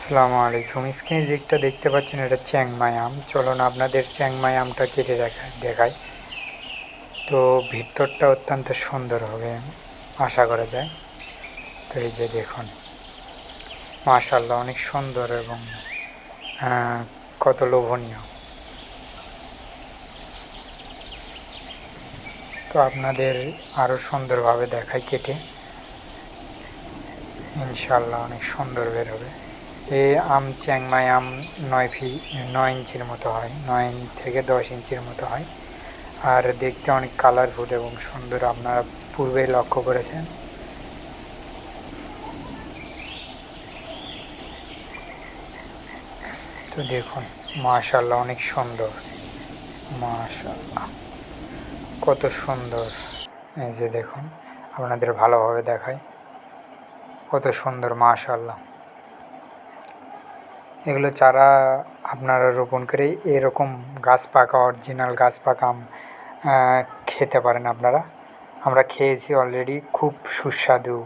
আসসালামু আলাইকুম। স্ক্রিনে যেটা দেখতে পাচ্ছেন এটা চ্যাংমাই আম। চলুন আপনাদের চ্যাংমাই আমটা কেটে দেখাই। তো ভিতরটা অত্যন্ত সুন্দর হবে আশা করা যায়। তো এই যে দেখুন, মাশাআল্লাহ অনেক সুন্দর এবং কত লোভনীয়। তো আপনাদের আরও সুন্দরভাবে দেখাই কেটে, ইনশাআল্লাহ অনেক সুন্দর বের হবে। এই আম চ্যাংমাই আম 9 ইঞ্চির মতো হয়, 9 থেকে 10 ইঞ্চির মতো হয়। আর দেখতে অনেক কালারফুল এবং সুন্দর, আপনারা পূর্বেই লক্ষ্য করেছেন। তো দেখুন, মাশাআল্লাহ অনেক সুন্দর, মাশাআল্লাহ কত সুন্দর। এই যে দেখুন, আপনাদের ভালোভাবে দেখায় কত সুন্দর, মাশাআল্লাহ। এগুলো চারা আপনারা রোপণ করে এরকম গাছ পাকা, অরিজিনাল গাছ পাকা আম খেতে পারেন আপনারা। আমরা খেয়েছি অলরেডি, খুব সুস্বাদু।